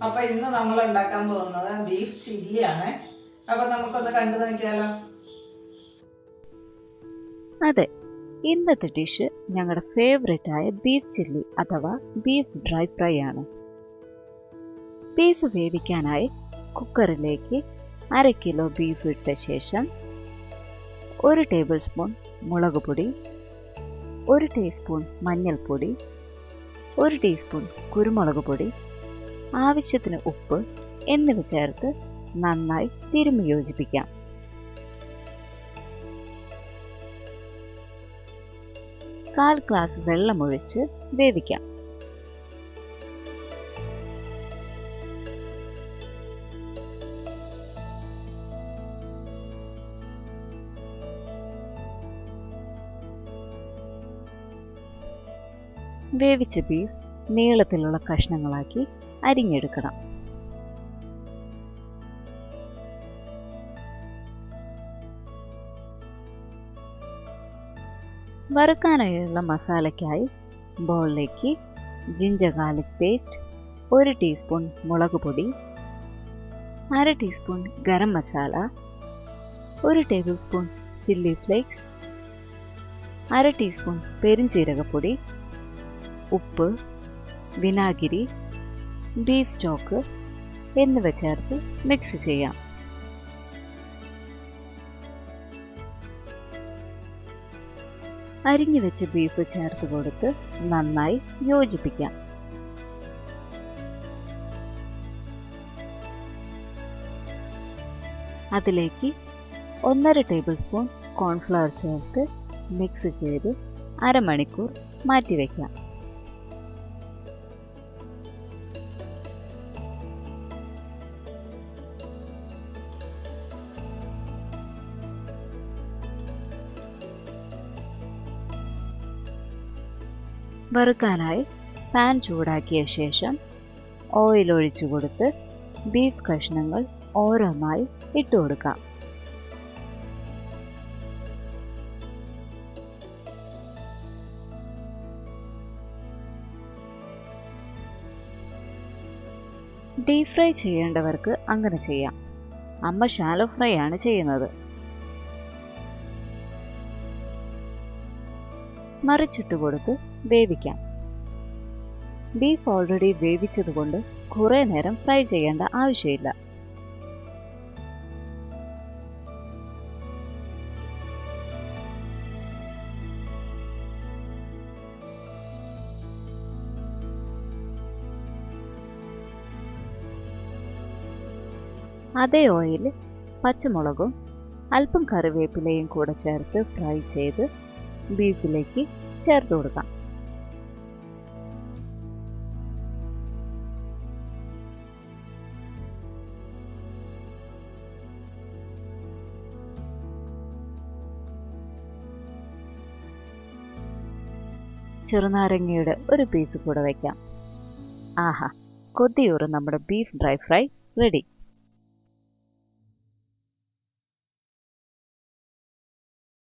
അപ്പൊ ഇന്ന് നമ്മൾ ഉണ്ടാക്കാൻ പോകുന്നത് ബീഫ് ചില്ലിയാണ്. അപ്പൊ നമുക്കൊന്ന് കണ്ടു നോക്കിയാലോ? അതെ, ഇന്നത്തെ ഡിഷ് ഞങ്ങളുടെ ഫേവറേറ്റ് ആയ ബീഫ് ചില്ലി അഥവാ ബീഫ് ഡ്രൈ ഫ്രൈ ആണ്. ബീഫ് വേവിക്കാനായി കുക്കറിലേക്ക് 1/2 കിലോ ബീഫ് ഇട്ട ശേഷം 1 ടേബിൾ സ്പൂൺ മുളക് പൊടി, 1 ടീസ്പൂൺ മഞ്ഞൾപ്പൊടി, 1 ടീസ്പൂൺ കുരുമുളക് പൊടി, ആവശ്യത്തിന് ഉപ്പ് എന്നിവ ചേർത്ത് നന്നായി തിരുമ്മി യോജിപ്പിക്കാം. കാൽ ഗ്ലാസ് വെള്ളമൊഴിച്ച് വേവിക്കാം. വേവിച്ച ബീഫ് നീളത്തിലുള്ള കഷ്ണങ്ങളാക്കി അരിഞ്ഞെടുക്കണം. വറുക്കാനായുള്ള മസാലയ്ക്കായി ബൗളിലേക്ക് ജിഞ്ചർ ഗാർലിക് പേസ്റ്റ്, 1 ടീസ്പൂൺ മുളക് പൊടി, 1/2 teaspoon garam masala, 1 tablespoon chilli flakes, 1/2 teaspoon പെരുംജീരകപ്പൊടി, ഉപ്പ്, വിനാഗിരി, ബീഫ് സ്റ്റോക്ക് എന്നിവ ചേർത്ത് മിക്സ് ചെയ്യാം. അരിഞ്ഞു വെച്ച ബീഫ് ചേർത്ത് കൊടുത്ത് നന്നായി യോജിപ്പിക്കാം. അതിലേക്ക് 1/2 ടേബിൾ സ്പൂൺ കോൺഫ്ലവർ ചേർത്ത് മിക്സ് ചെയ്ത് അരമണിക്കൂർ മാറ്റിവെക്കാം. വറുക്കാനായി പാൻ ചൂടാക്കിയ ശേഷം ഓയിൽ ഒഴിച്ചു കൊടുത്ത് ബീഫ് കഷ്ണങ്ങൾ ഓരോന്നായി ഇട്ട് കൊടുക്കാം. ഡീപ് ഫ്രൈ ചെയ്യേണ്ടവർക്ക് അങ്ങനെ ചെയ്യാം. അമ്മ ഷാലോ ഫ്രൈ ആണ് ചെയ്യുന്നത്. മറിച്ചിട്ട് കൊടുത്ത് വേവിക്കാം. ബീഫ് ഓൾറെഡി വേവിച്ചതുകൊണ്ട് കുറേ നേരം ഫ്രൈ ചെയ്യേണ്ട ആവശ്യമില്ല. അതേ ഓയിൽ പച്ചമുളകും അല്പം കറിവേപ്പിലയും കൂടെ ചേർത്ത് ഫ്രൈ ചെയ്ത് ബീഫിലേക്ക് ചേർത്ത് കൊടുക്കാം. ചെറുനാരങ്ങയുടെ ഒരു പീസ് കൂടെ വയ്ക്കാം. ആഹാ, കൊതിയൂറ് നമ്മുടെ ബീഫ് ഡ്രൈ ഫ്രൈ റെഡി.